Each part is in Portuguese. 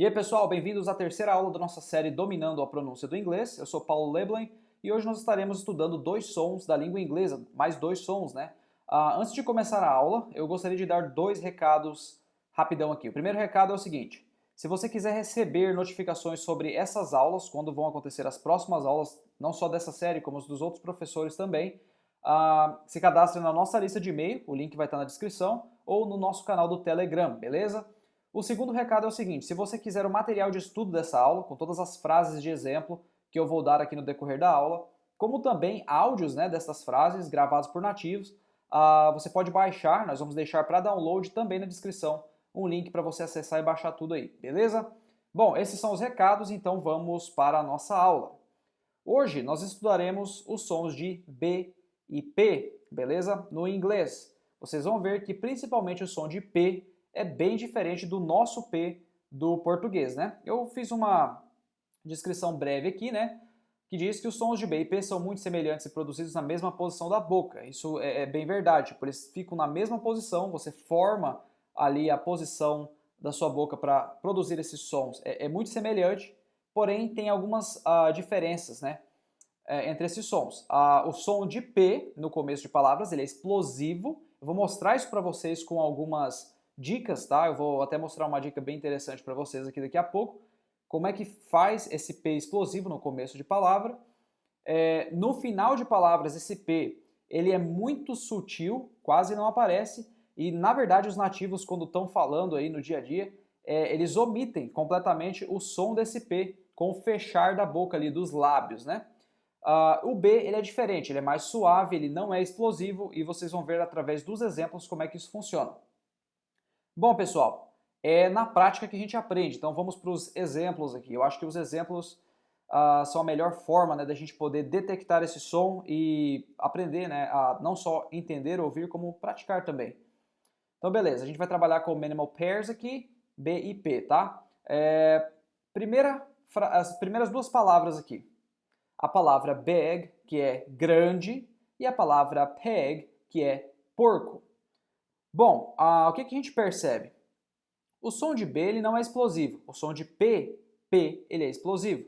E aí pessoal, bem-vindos à terceira aula da nossa série Dominando a Pronúncia do Inglês. Eu sou Paulo Leblanc e hoje nós estaremos estudando dois sons da língua inglesa, mais dois sons, né? Antes de começar a aula, eu gostaria de dar dois recados rapidão aqui. O primeiro recado é o seguinte: se você quiser receber notificações sobre essas aulas, quando vão acontecer as próximas aulas, não só dessa série, como os dos outros professores também, se cadastre na nossa lista de e-mail, o link vai estar na descrição, ou no nosso canal do Telegram, beleza? O segundo recado é o seguinte: se você quiser o material de estudo dessa aula, com todas as frases de exemplo que eu vou dar aqui no decorrer da aula, como também áudios, né, dessas frases gravados por nativos, você pode baixar, nós vamos deixar para download também na descrição um link para você acessar e baixar tudo aí, beleza? Bom, esses são os recados, então vamos para a nossa aula. Hoje nós estudaremos os sons de B e P, beleza? No inglês. Vocês vão ver que principalmente o som de P é bem diferente do nosso P do português, né? Eu fiz uma descrição breve aqui, né? Que diz que os sons de B e P são muito semelhantes e produzidos na mesma posição da boca. Isso é bem verdade, porque eles ficam na mesma posição, você forma ali a posição da sua boca para produzir esses sons. É muito semelhante, porém tem algumas diferenças, né? Entre esses sons. O som de P no começo de palavras, ele é explosivo. Eu vou mostrar isso para vocês com algumas dicas, tá? Eu vou até mostrar uma dica bem interessante para vocês aqui daqui a pouco. Como é que faz esse P explosivo no começo de palavra. No final de palavras, esse P ele é muito sutil, quase não aparece. E, na verdade, os nativos, quando estão falando aí no dia a dia, eles omitem completamente o som desse P com o fechar da boca ali, dos lábios, né? O B ele é diferente, ele é mais suave, ele não é explosivo e vocês vão ver através dos exemplos como é que isso funciona. Bom, pessoal, é na prática que a gente aprende, então vamos para os exemplos aqui. Eu acho que os exemplos são a melhor forma, né, da gente poder detectar esse som e aprender, né, a não só entender, ouvir, como praticar também. Então, beleza, a gente vai trabalhar com minimal pairs aqui, B e P, tá? As primeiras duas palavras aqui. A palavra bag, que é grande, e a palavra peg, que é porco. Bom, o que a gente percebe? O som de B ele não é explosivo, o som de P, ele é explosivo.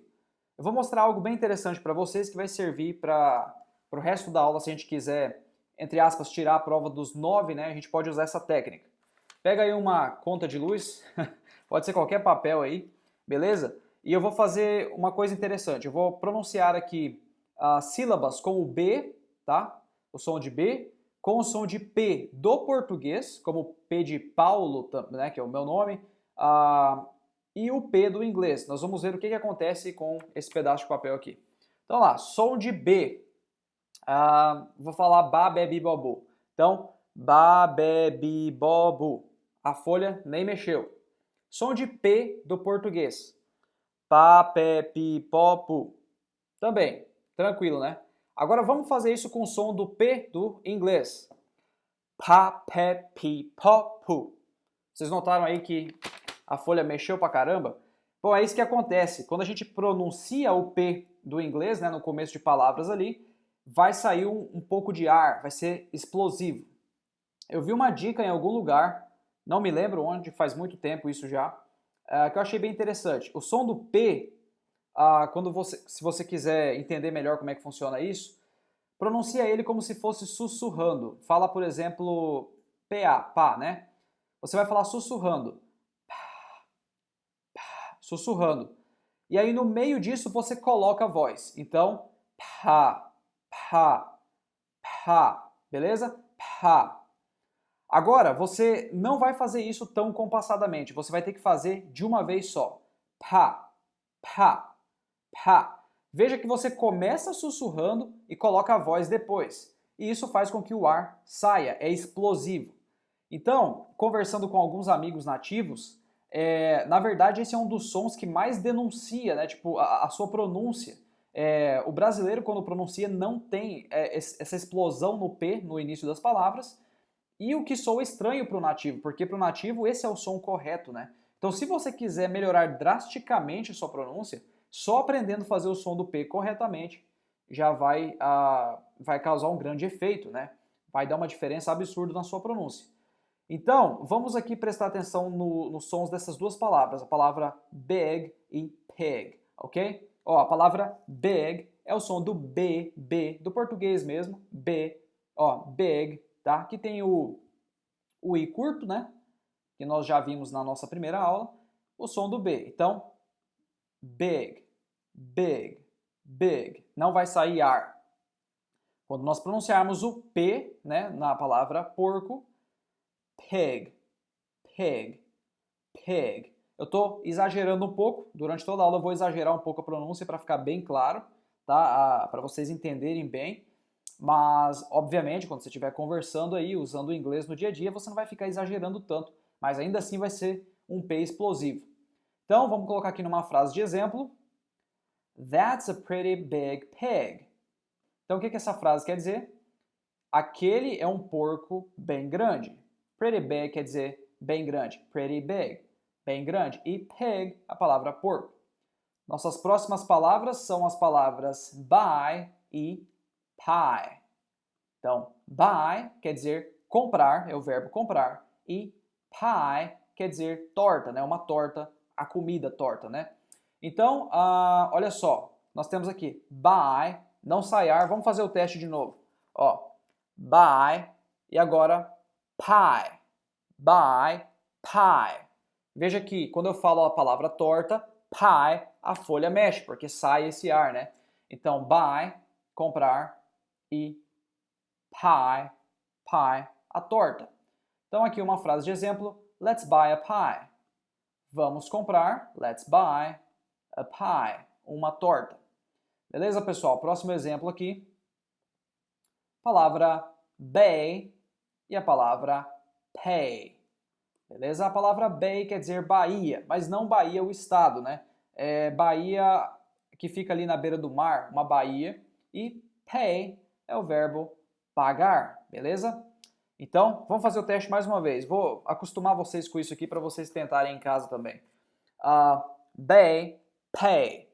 Eu vou mostrar algo bem interessante para vocês que vai servir para o resto da aula se a gente quiser, entre aspas, tirar a prova dos 9, né? A gente pode usar essa técnica. Pega aí uma conta de luz, pode ser qualquer papel aí, beleza? E eu vou fazer uma coisa interessante, eu vou pronunciar aqui as sílabas com o B, tá? O som de B, com o som de P do português, como P de Paulo, né, que é o meu nome, e o P do inglês. Nós vamos ver o que acontece com esse pedaço de papel aqui. Então lá, som de B, vou falar ba, be, bi, bobu. Então, ba, be, bi, bobu. A folha nem mexeu. Som de P do português. Pá, pé, pi, pó, pu. Também, tranquilo, né? Agora vamos fazer isso com o som do P do inglês. Pá, pé, pi, pó, pu. Vocês notaram aí que a folha mexeu pra caramba? Bom, é isso que acontece. Quando a gente pronuncia o P do inglês, né, no começo de palavras ali, vai sair um pouco de ar, vai ser explosivo. Eu vi uma dica em algum lugar, não me lembro onde, faz muito tempo isso já, que eu achei bem interessante. O som do P, se você quiser entender melhor como é que funciona isso, pronuncia ele como se fosse sussurrando. Fala, por exemplo, PA, pá, né? Você vai falar sussurrando. Sussurrando. E aí no meio disso você coloca a voz. Então, pá, pá, pá, beleza? Pá. Agora, você não vai fazer isso tão compassadamente, você vai ter que fazer de uma vez só. Pá, pá, pá. Veja que você começa sussurrando e coloca a voz depois. E isso faz com que o ar saia, é explosivo. Então, conversando com alguns amigos nativos, na verdade esse é um dos sons que mais denuncia, né, tipo, a sua pronúncia. O brasileiro, quando pronuncia, não tem essa explosão no P no início das palavras, e o que soa estranho para o nativo, porque para o nativo esse é o som correto, né? Então, se você quiser melhorar drasticamente a sua pronúncia, só aprendendo a fazer o som do P corretamente já vai causar um grande efeito, né? Vai dar uma diferença absurda na sua pronúncia. Então, vamos aqui prestar atenção nos sons dessas duas palavras, a palavra big e pig, ok? Ó, a palavra big é o som do B, do português mesmo, B, ó, big, tá? Que tem o I curto, né? Que nós já vimos na nossa primeira aula, o som do B. Então, big, big, big. Não vai sair ar. Quando nós pronunciarmos o P, né, na palavra porco, pig, pig, pig. Eu estou exagerando um pouco, durante toda a aula eu vou exagerar um pouco a pronúncia para ficar bem claro, tá? Para vocês entenderem bem. Mas, obviamente, quando você estiver conversando aí, usando o inglês no dia a dia, você não vai ficar exagerando tanto, mas ainda assim vai ser um P explosivo. Então, vamos colocar aqui numa frase de exemplo. That's a pretty big pig. Então, o que essa frase quer dizer? Aquele é um porco bem grande. Pretty big quer dizer bem grande. Pretty big, bem grande. E pig, a palavra porco. Nossas próximas palavras são as palavras buy e pie. Então, buy quer dizer comprar, é o verbo comprar. E pie quer dizer torta, né? Uma torta, a comida torta, né? Então, olha só, nós temos aqui buy, não sai ar, vamos fazer o teste de novo. Ó, buy e agora pie, buy, pie. Veja que quando eu falo a palavra torta, pie, a folha mexe, porque sai esse ar, né? Então, buy, comprar e pie, pie, a torta. Então aqui uma frase de exemplo, let's buy a pie. Vamos comprar, let's buy a pie, uma torta. Beleza, pessoal? Próximo exemplo aqui. Palavra bay e a palavra pay. Beleza? A palavra bay quer dizer Bahia, mas não Bahia o estado, né? É Bahia que fica ali na beira do mar, uma baía. E pay é o verbo pagar, beleza? Então, vamos fazer o teste mais uma vez. Vou acostumar vocês com isso aqui para vocês tentarem em casa também. Bay, pay.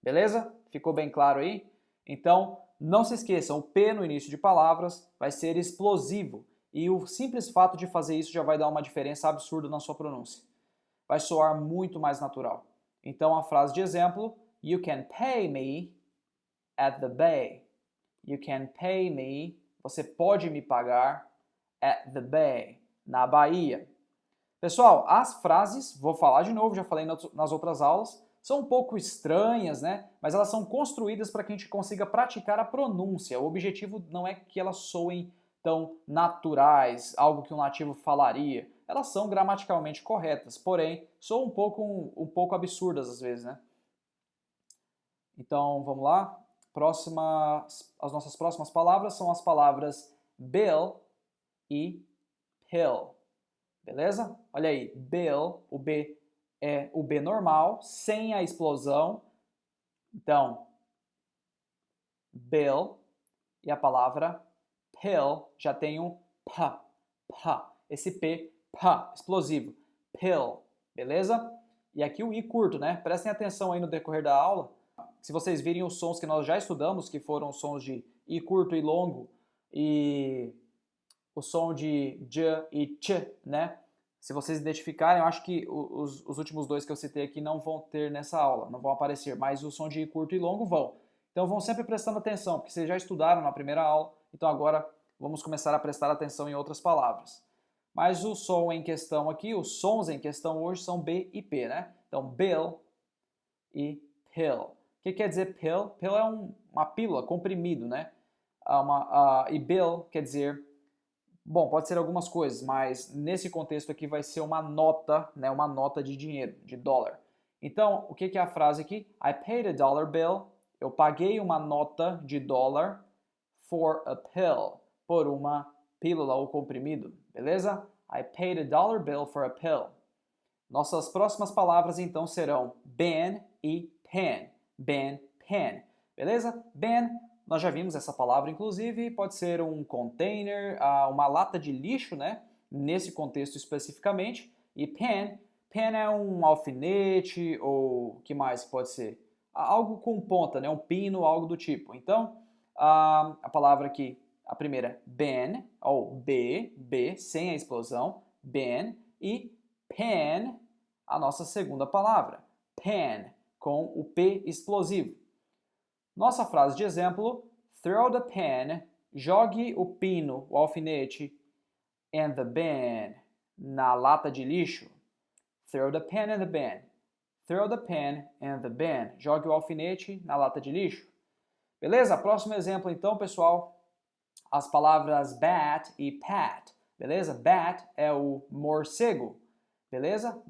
Beleza? Ficou bem claro aí? Então, não se esqueçam, o P no início de palavras vai ser explosivo. E o simples fato de fazer isso já vai dar uma diferença absurda na sua pronúncia. Vai soar muito mais natural. Então, a frase de exemplo, you can pay me at the bay. You can pay me, você pode me pagar at the bay, na Bahia. Pessoal, as frases, vou falar de novo, já falei nas outras aulas, são um pouco estranhas, né? Mas elas são construídas para que a gente consiga praticar a pronúncia. O objetivo não é que elas soem tão naturais, algo que um nativo falaria. Elas são gramaticalmente corretas, porém, soam um pouco absurdas às vezes, né? Então, vamos lá. As nossas próximas palavras são as palavras bill e pill. Beleza? Olha aí, bill, o B é o B normal, sem a explosão. Então, bill e a palavra pill já tem um p. Esse P, explosivo. Pill, beleza? E aqui o I curto, né? Prestem atenção aí no decorrer da aula. Se vocês virem os sons que nós já estudamos, que foram os sons de I curto e longo, e o som de J e Ch, né? Se vocês identificarem, eu acho que os últimos dois que eu citei aqui não vão ter nessa aula, não vão aparecer, mas o som de I curto e longo vão. Então vão sempre prestando atenção, porque vocês já estudaram na primeira aula, então agora vamos começar a prestar atenção em outras palavras. Mas o som em questão aqui, os sons em questão hoje são B e P, né? Então, bill e pill. O que quer dizer pill? Pill é uma pílula, comprimido, né? E bill quer dizer, bom, pode ser algumas coisas, mas nesse contexto aqui vai ser uma nota, né? Uma nota de dinheiro, de dólar. Então, o que é a frase aqui? I paid a dollar bill. Eu paguei uma nota de dólar for a pill, por uma pílula ou comprimido, beleza? I paid a dollar bill for a pill. Nossas próximas palavras então serão bin e pen. Bin, pen. Beleza? Bin, nós já vimos essa palavra inclusive, pode ser um container, uma lata de lixo, né? Nesse contexto especificamente. E pen é um alfinete ou o que mais pode ser? Algo com ponta, né? Um pino, algo do tipo. Então, a palavra aqui a primeira been, ou B, sem a explosão, been, e pen, a nossa segunda palavra, pen, com o P explosivo. Nossa frase de exemplo, throw the pen, jogue o pino, o alfinete, in the bin, na lata de lixo. Throw the pen in the bin. Throw the pen in the bin. Jogue o alfinete na lata de lixo. Beleza? Próximo exemplo então, pessoal, as palavras bat e pat. Beleza? Bat é o morcego. Beleza?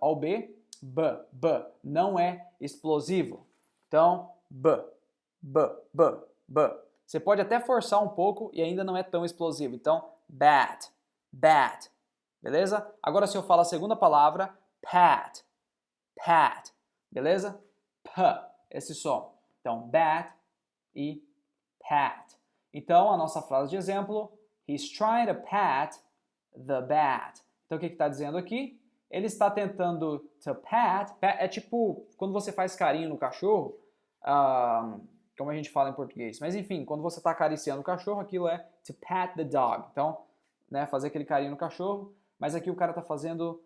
Ó o B, B. Não é explosivo. Então, B. Você pode até forçar um pouco e ainda não é tão explosivo. Então, bat. Beleza? Agora se eu falo a segunda palavra, pat. Beleza? P, esse som. Então, bat e pat. Então, a nossa frase de exemplo, he's trying to pat the bat. Então, o que está dizendo aqui? Ele está tentando to pat é tipo quando você faz carinho no cachorro, como a gente fala em português. Mas enfim, quando você está acariciando o cachorro, aquilo é to pat the dog. Então, né, fazer aquele carinho no cachorro. Mas aqui o cara está fazendo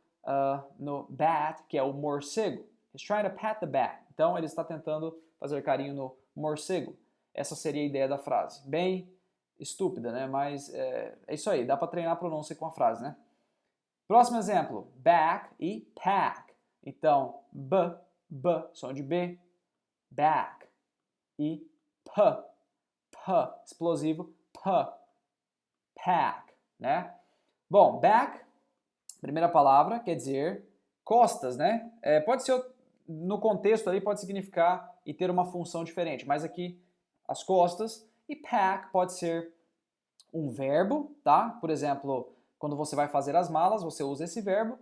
no bat, que é o morcego. He's trying to pat the bat. Então, ele está tentando fazer carinho no morcego. Essa seria a ideia da frase. Bem estúpida, né? Mas é isso aí, dá para treinar a pronúncia com a frase, né? Próximo exemplo, back e pack. Então, b, som de B, back. E p, explosivo, pack, né? Bom, back, primeira palavra, quer dizer costas, né? Pode ser, no contexto ali, pode significar e ter uma função diferente, mas aqui as costas. E pack pode ser um verbo, tá? Por exemplo, quando você vai fazer as malas, você usa esse verbo,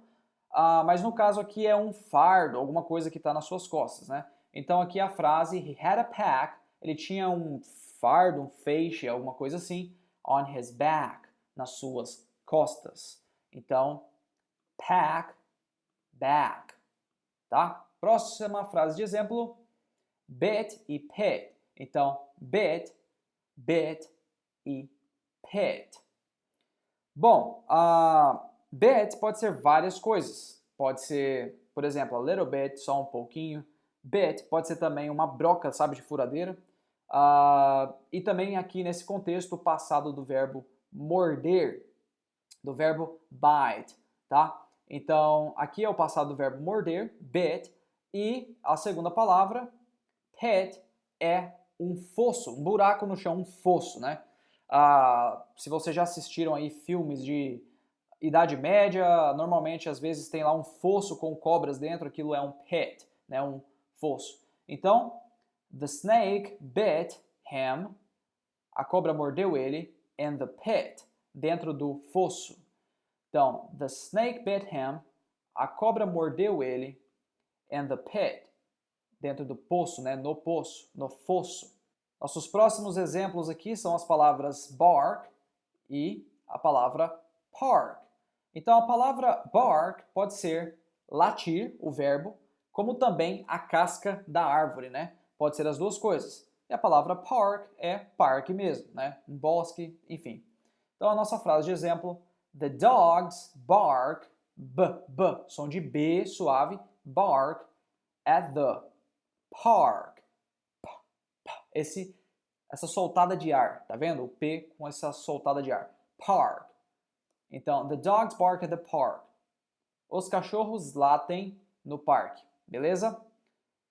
mas no caso aqui é um fardo, alguma coisa que está nas suas costas, né? Então aqui a frase, he had a pack, ele tinha um fardo, um feixe, alguma coisa assim, on his back, nas suas costas. Então, pack, back, tá? Próxima frase de exemplo, bit e pit. Então, bit e pit. Bom, bit pode ser várias coisas. Pode ser, por exemplo, a little bit, só um pouquinho. Bit pode ser também uma broca, sabe, de furadeira. E também aqui nesse contexto, o passado do verbo morder, do verbo bite, tá? Então, aqui é o passado do verbo morder, bit, e a segunda palavra, pit, é um fosso, um buraco no chão, um fosso, né? Se vocês já assistiram aí filmes de Idade Média, normalmente às vezes tem lá um fosso com cobras dentro, aquilo é um pit, né? Um fosso. Então, the snake bit him, a cobra mordeu ele, in the pit, dentro do fosso. Então, the snake bit him, a cobra mordeu ele, in the pit, dentro do poço, né? No poço, no fosso. Nossos próximos exemplos aqui são as palavras bark e a palavra park. Então a palavra bark pode ser latir, o verbo, como também a casca da árvore, né? Pode ser as duas coisas. E a palavra park é parque mesmo, né? Um bosque, enfim. Então a nossa frase de exemplo, the dogs bark, som de B suave, bark at the park. Essa soltada de ar, tá vendo? O P com essa soltada de ar. Park. Então, the dogs bark at the park. Os cachorros latem no parque, beleza?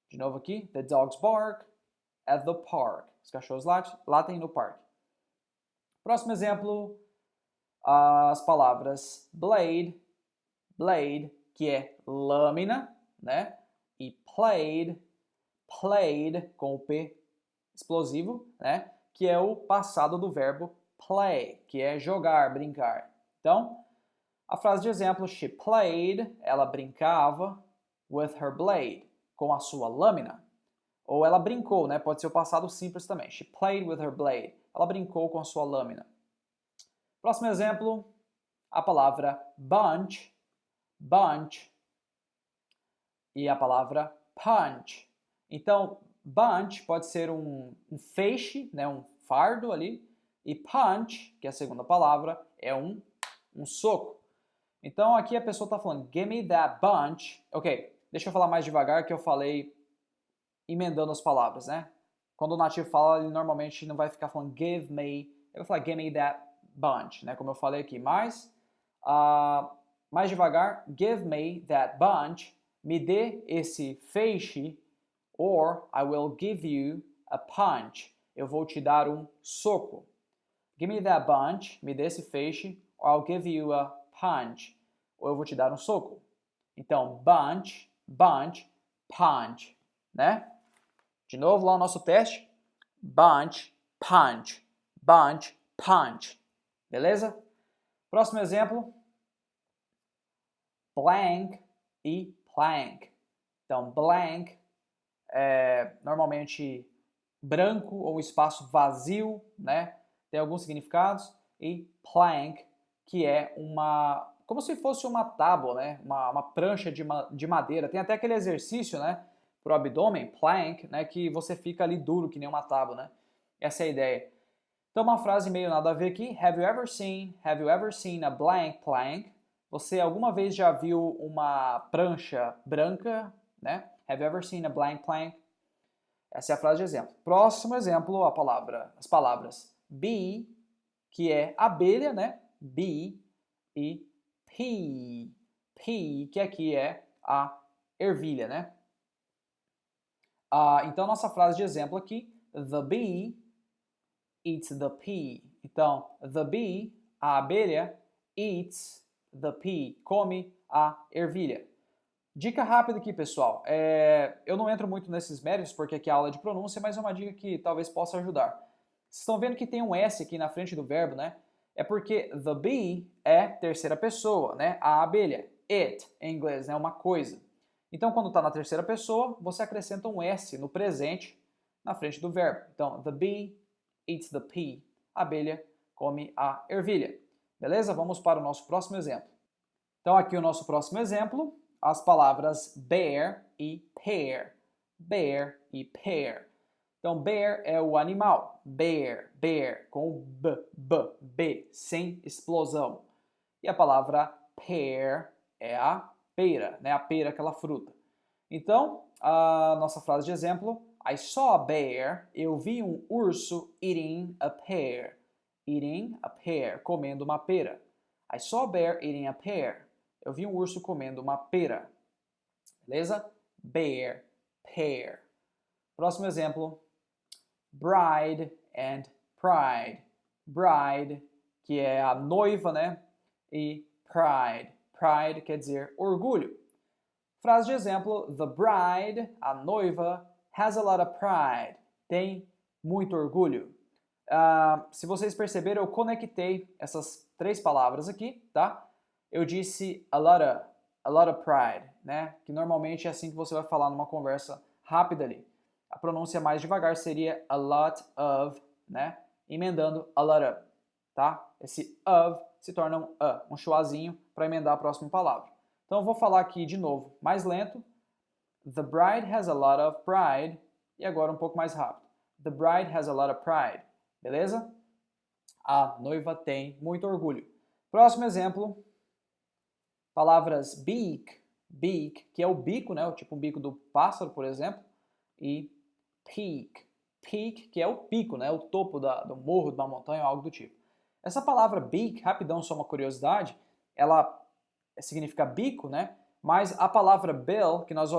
De novo aqui, the dogs bark at the park. Os cachorros latem no parque. Próximo exemplo, as palavras blade, que é lâmina, né? E played com o P explosivo, né? Que é o passado do verbo play, que é jogar, brincar. Então, a frase de exemplo, she played, ela brincava, with her blade, com a sua lâmina. Ou ela brincou, né? Pode ser o passado simples também. She played with her blade. Ela brincou com a sua lâmina. Próximo exemplo, a palavra bunch, e a palavra punch. Então, bunch pode ser um feixe, né, um fardo ali, E punch, que é a segunda palavra, é um soco. Então aqui a pessoa está falando, give me that bunch. Ok, deixa eu falar mais devagar que eu falei emendando as palavras, né? Quando o nativo fala, ele normalmente não vai ficar falando give me, ele vai falar give me that bunch, né? Como eu falei aqui. Mas, mais devagar, give me that bunch, me dê esse feixe, or I will give you a punch. Eu vou te dar um soco. Give me that bunch, me dê esse feixe, or I'll give you a punch. Ou eu vou te dar um soco. Então, bunch, bunch, punch, né? De novo, lá o nosso teste. Bunch, punch, bunch, punch. Beleza? Próximo exemplo. Blank e plank. Então, blank é normalmente branco ou um espaço vazio, né? Tem alguns significados. E plank, que é como se fosse uma tábua, né? Uma prancha de madeira. Tem até aquele exercício, né? Pro abdômen, plank, né? Que você fica ali duro, que nem uma tábua, né? Essa é a ideia. Então, uma frase meio nada a ver aqui. Have you ever seen a blank plank? Você alguma vez já viu uma prancha branca, né? Have you ever seen a blank plank? Essa é a frase de exemplo. Próximo exemplo, as palavras bee, que é abelha, né? Bee, e pea, que aqui é a ervilha, né? Então, nossa frase de exemplo aqui, the bee eats the pea. Então, the bee, a abelha, eats the pea, come a ervilha. Dica rápida aqui, pessoal. Eu não entro muito nesses méritos porque aqui é aula de pronúncia, mas é uma dica que talvez possa ajudar. Vocês estão vendo que tem um S aqui na frente do verbo, né? É porque the bee é terceira pessoa, né? A abelha. It, em inglês, né? Uma coisa. Então, quando está na terceira pessoa, você acrescenta um S no presente na frente do verbo. Então, the bee eats the pea. A abelha come a ervilha. Beleza? Vamos para o nosso próximo exemplo. Então, aqui o nosso próximo exemplo, as palavras bear e pear. Bear e pear. Então, bear é o animal. Bear, com o B, sem explosão. E a palavra pear é a pera, né? A pera, aquela fruta. Então, a nossa frase de exemplo, I saw a bear, eu vi um urso eating a pear. Eating a pear, comendo uma pera. I saw a bear eating a pear. Eu vi um urso comendo uma pera. Beleza? Bear, pear. Próximo exemplo, bride and pride. Bride, que é a noiva, né? E pride. Pride quer dizer orgulho. Frase de exemplo, the bride, a noiva, has a lot of pride. Tem muito orgulho. Se vocês perceberam, eu conectei essas três palavras aqui, tá? Eu disse a lot of pride, né? Que normalmente é assim que você vai falar numa conversa rápida ali. A pronúncia mais devagar seria a lot of, né? Emendando a lot of, tá? Esse of se torna um chuazinho para emendar a próxima palavra. Então eu vou falar aqui de novo, mais lento. The bride has a lot of pride. E agora um pouco mais rápido. The bride has a lot of pride. Beleza? A noiva tem muito orgulho. Próximo exemplo. Palavras beak, que é o bico, né? Tipo o bico do pássaro, por exemplo. E peak, que é o pico, né? O topo do morro, de uma montanha, algo do tipo. Essa palavra beak, rapidão, só uma curiosidade, ela significa bico, né? Mas a palavra bill, que nós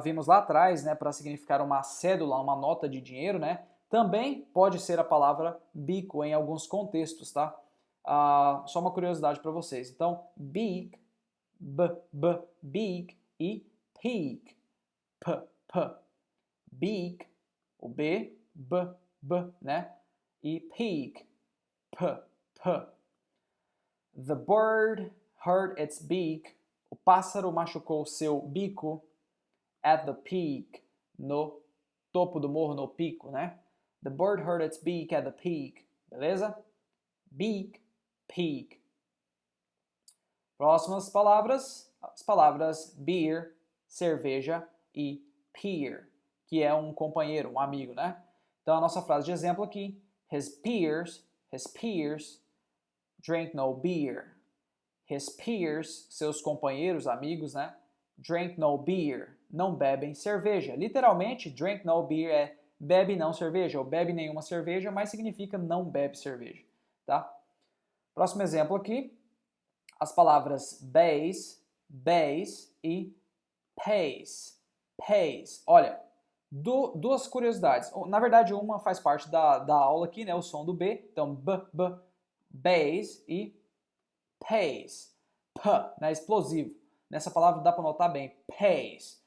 vimos lá atrás, né, para significar uma cédula, uma nota de dinheiro, né? Também pode ser a palavra bico em alguns contextos, tá? Só uma curiosidade para vocês. Então, beak, beak e peak, beak, o B, né? E peak, The bird hurt its beak. O pássaro machucou seu bico at the peak, no topo do morro, no pico, né? The bird hurt its beak at the peak. Beleza? Beak, peak. Próximas palavras, as palavras beer, cerveja e peer, que é um companheiro, um amigo, né? Então a nossa frase de exemplo aqui, his his peers, drink no beer. His peers, seus companheiros, amigos, né? Drink no beer, não bebem cerveja. Literalmente, drink no beer é bebe não cerveja, ou bebe nenhuma cerveja, mas significa não bebe cerveja, tá? Próximo exemplo aqui, as palavras base, base e pays. Pays. Olha, duas curiosidades. Na verdade, uma faz parte da aula aqui, né? O som do B. Então, base e pays. P, né? Explosivo. Nessa palavra dá para notar bem. Pays.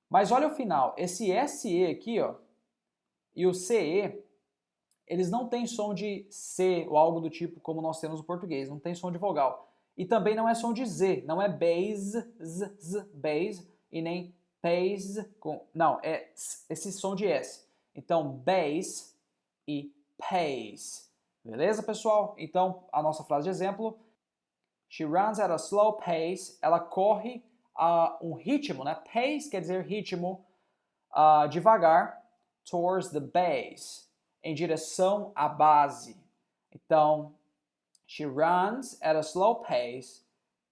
Mas olha o final. Esse SE aqui, ó, e o CE, eles não têm som de C ou algo do tipo como nós temos no português. Não tem som de vogal. E também não é som de Z. Não é base, base, e nem pays, não, é esse som de S. Então, base e pays. Beleza, pessoal? Então, a nossa frase de exemplo. She runs at a slow pace. Ela corre a um ritmo, né? Pace quer dizer ritmo, devagar, towards the base, em direção à base. Então, she runs at a slow pace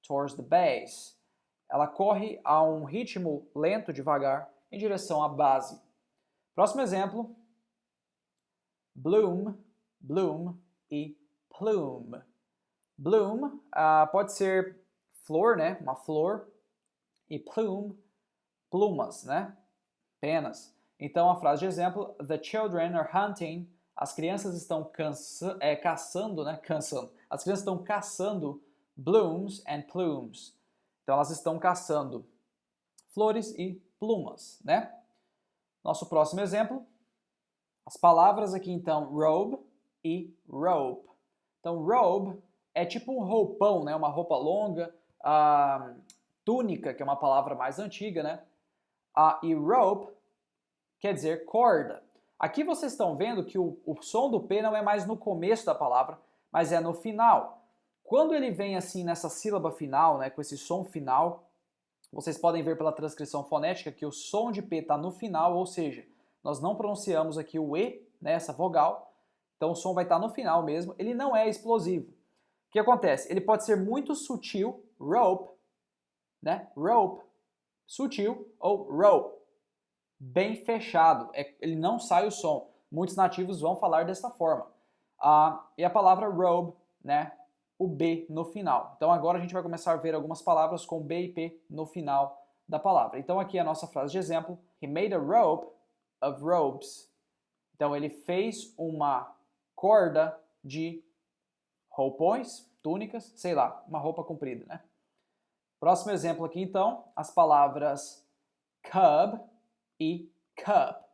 towards the base. Ela corre a um ritmo lento, devagar, em direção à base. Próximo exemplo. Bloom, bloom e plume. Bloom pode ser flor, né? Uma flor. E plume, plumas, né? Penas. Então, a frase de exemplo, the children are hunting. As crianças estão caçando, né? Caçando. As crianças estão caçando blooms and plumes. Então, elas estão caçando flores e plumas, né? Nosso próximo exemplo, as palavras aqui, então, robe e rope. Então, robe é tipo um roupão, né? Uma roupa longa. Túnica, que é uma palavra mais antiga, né? E rope quer dizer corda. Aqui vocês estão vendo que o som do P não é mais no começo da palavra, mas é no final. Quando ele vem assim nessa sílaba final, né, com esse som final, vocês podem ver pela transcrição fonética que o som de P está no final, ou seja, nós não pronunciamos aqui o E, né, essa vogal, então o som vai estar no final mesmo, ele não é explosivo. O que acontece? Ele pode ser muito sutil, rope, né, rope, sutil, ou rope, bem fechado, ele não sai o som. Muitos nativos vão falar dessa forma. E a palavra robe, né, o B no final. Então agora a gente vai começar a ver algumas palavras com B e P no final da palavra. Então aqui é a nossa frase de exemplo. He made a rope of robes. Então ele fez uma corda de roupões, túnicas, sei lá, uma roupa comprida, né? Próximo exemplo aqui então, as palavras cub e cup,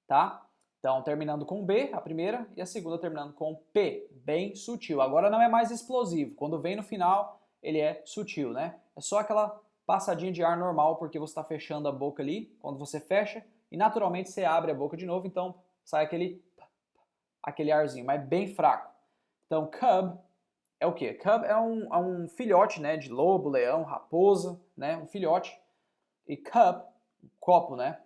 tá? Então, terminando com B, a primeira, e a segunda terminando com P, bem sutil. Agora não é mais explosivo, quando vem no final, ele é sutil, né? É só aquela passadinha de ar normal, porque você está fechando a boca ali, quando você fecha, e naturalmente você abre a boca de novo, então sai aquele arzinho, mas bem fraco. Então, cub é o quê? Cub é um filhote, né, de lobo, leão, raposa, né, um filhote. E cup, copo, né?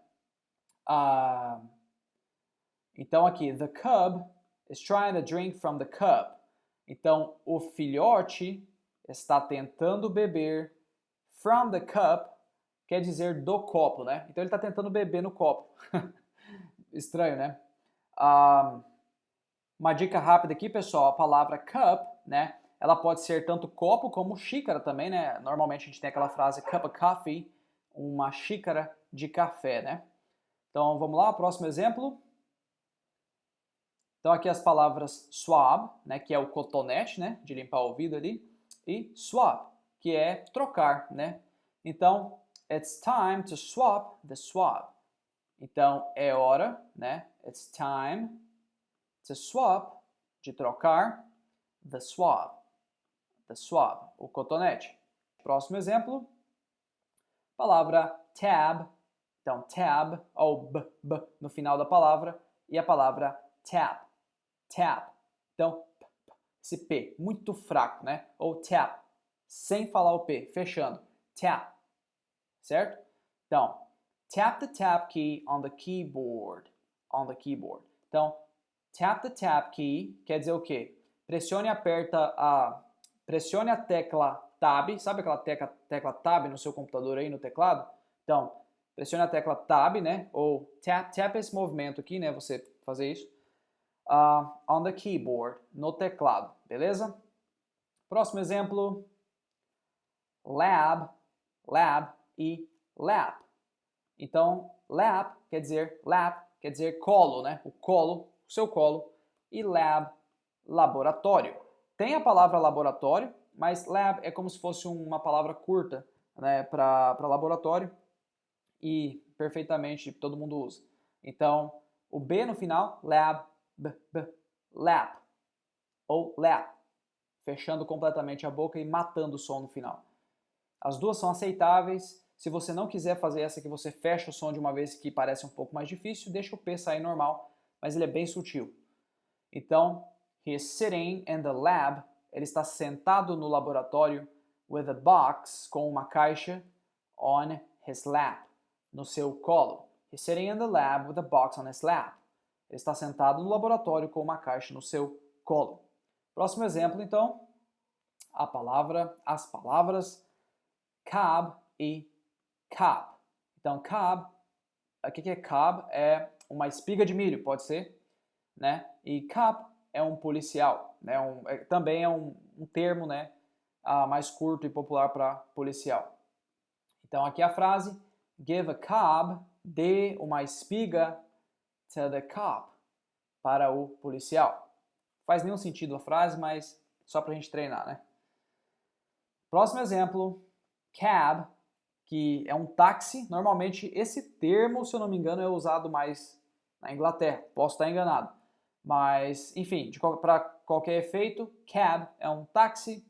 Então aqui, the cub is trying to drink from the cup. Então o filhote está tentando beber from the cup, quer dizer do copo, né? Então ele está tentando beber no copo. Estranho, né? Uma dica rápida aqui, pessoal, a palavra cup, né? Ela pode ser tanto copo como xícara também, né? Normalmente a gente tem aquela frase cup of coffee, uma xícara de café, né? Então vamos lá, próximo exemplo. Então aqui as palavras swab, né, que é o cotonete, né, de limpar o ouvido ali, e swap, que é trocar, né? Então, it's time to swap the swab. Então é hora, né? It's time to swap, de trocar, the swab, o cotonete. Próximo exemplo, palavra tab. Então tab, ou b no final da palavra, e a palavra tap. Tap. Então, esse P, muito fraco, né? Ou tap, sem falar o P, fechando. Tap, certo? Então, tap the tap key on the keyboard. On the keyboard. Então, tap the tap key quer dizer o quê? pressione e pressione a tecla Tab, sabe aquela tecla Tab no seu computador aí no teclado? Então, pressione a tecla Tab, né? Ou tap é esse movimento aqui, né? Você fazer isso. On the keyboard, no teclado, beleza? Próximo exemplo, lab e lap. Então, lap quer dizer colo, né? O colo, o seu colo. E lab, laboratório. Tem a palavra laboratório, mas lab é como se fosse uma palavra curta, né, para laboratório e perfeitamente todo mundo usa. Então, o B no final, lab, lap, ou lap, fechando completamente a boca e matando o som no final. As duas são aceitáveis. Se você não quiser fazer essa que você fecha o som de uma vez que parece um pouco mais difícil, deixa o P sair normal, mas ele é bem sutil. Então, he is sitting in the lab. Ele está sentado no laboratório with a box, com uma caixa, on his lap, no seu colo. He's sitting in the lab with a box on his lap. Ele está sentado no laboratório com uma caixa no seu colo. Próximo exemplo, então, as palavras cob e cob. Então, cob, o que é cob? É uma espiga de milho, pode ser, né? E cop é um policial, né? Também é um termo, né? Mais curto e popular para policial. Então, aqui a frase, give a cob, dê uma espiga to the cop, para o policial. Faz nenhum sentido a frase, mas só para a gente treinar, né? Próximo exemplo, cab, que é um táxi. Normalmente esse termo, se eu não me engano, é usado mais na Inglaterra. Posso estar enganado. Mas, enfim, para qualquer efeito, cab é um táxi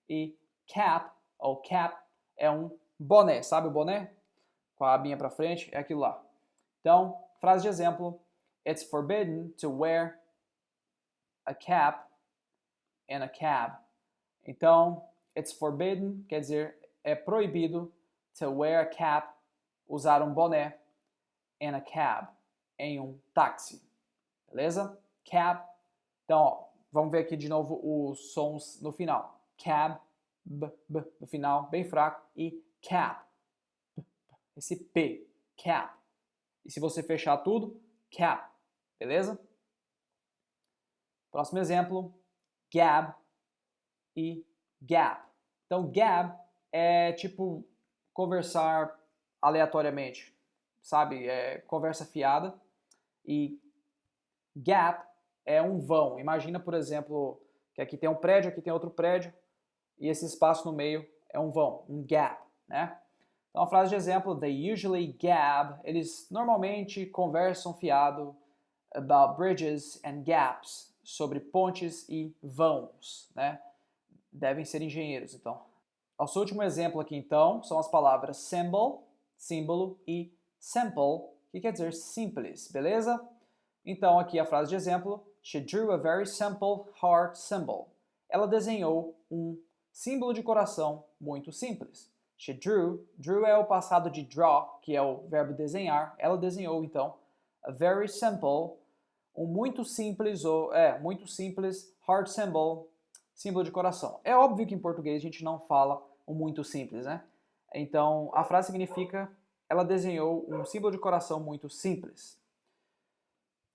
e cap, ou cap, é um boné. Sabe o boné? Com a abinha para frente, é aquilo lá. Então, frase de exemplo. It's forbidden to wear a cap in a cab. Então, it's forbidden quer dizer é proibido to wear a cap, usar um boné in a cab, em um táxi. Beleza? Cab. Então, ó, vamos ver aqui de novo os sons no final. Cab, b no final, bem fraco. E cap. Esse P. Cap. E se você fechar tudo, cap. Beleza? Próximo exemplo. Gab e gap. Então, gab é tipo conversar aleatoriamente, sabe? É conversa fiada. E gap é um vão. Imagina, por exemplo, que aqui tem um prédio, aqui tem outro prédio, e esse espaço no meio é um vão, um gap, né? Então, a frase de exemplo, they usually gab, eles normalmente conversam fiado about bridges and gaps, sobre pontes e vãos, né? Devem ser engenheiros, então. Nosso último exemplo aqui, então, são as palavras symbol, símbolo, e simple, que quer dizer simples, beleza? Então, aqui a frase de exemplo, she drew a very simple heart symbol. Ela desenhou um símbolo de coração muito simples. She drew é o passado de draw, que é o verbo desenhar. Ela desenhou, então, a very simple, um muito simples heart symbol, símbolo de coração. É óbvio que em português a gente não fala um muito simples, né? Então, a frase significa, ela desenhou um símbolo de coração muito simples.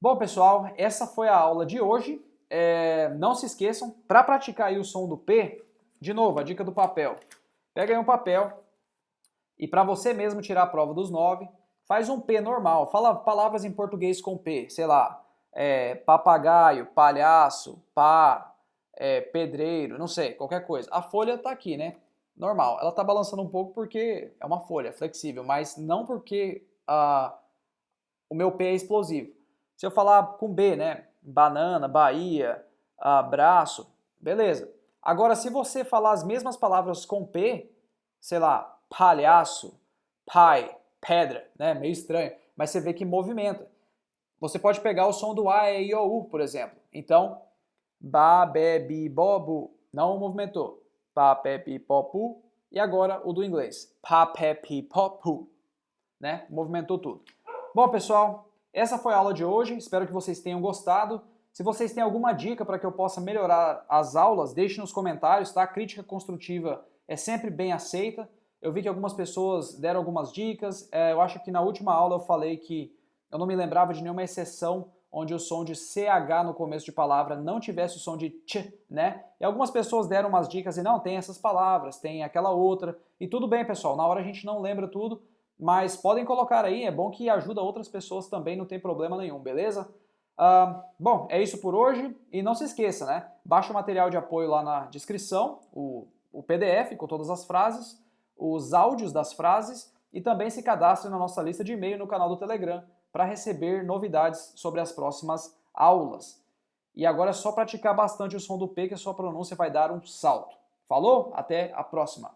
Bom, pessoal, essa foi a aula de hoje. Não se esqueçam, para praticar aí o som do P, de novo, a dica do papel. Pega aí um papel e para você mesmo tirar a prova dos 9, faz um P normal. Fala palavras em português com P, sei lá, papagaio, palhaço, pá, pedreiro, não sei, qualquer coisa. A folha tá aqui, né? Normal. Ela tá balançando um pouco porque é uma folha flexível, mas não porque o meu P é explosivo. Se eu falar com B, né? Banana, Bahia, braço, beleza. Agora, se você falar as mesmas palavras com P, sei lá, palhaço, pai, pedra, né? Meio estranho, mas você vê que movimenta. Você pode pegar o som do A, E, I, O, U, por exemplo. Então, ba, be, bi, bo, bu. Não movimentou. Pa, pe, pi, po, pu. E agora o do inglês. Pa, pe, pi, po, pu. Né? Movimentou tudo. Bom, pessoal, essa foi a aula de hoje. Espero que vocês tenham gostado. Se vocês têm alguma dica para que eu possa melhorar as aulas, deixe nos comentários, tá? Crítica construtiva é sempre bem aceita. Eu vi que algumas pessoas deram algumas dicas. Eu acho que na última aula eu falei que eu não me lembrava de nenhuma exceção onde o som de CH no começo de palavra não tivesse o som de tch, né? E algumas pessoas deram umas dicas e não, tem essas palavras, tem aquela outra. E tudo bem, pessoal, na hora a gente não lembra tudo, mas podem colocar aí, é bom que ajuda outras pessoas também, não tem problema nenhum, beleza? Bom, é isso por hoje e não se esqueça, né? Baixa o material de apoio lá na descrição, o PDF com todas as frases, os áudios das frases e também se cadastre na nossa lista de e-mail no canal do Telegram para receber novidades sobre as próximas aulas. E agora é só praticar bastante o som do P que a sua pronúncia vai dar um salto. Falou? Até a próxima!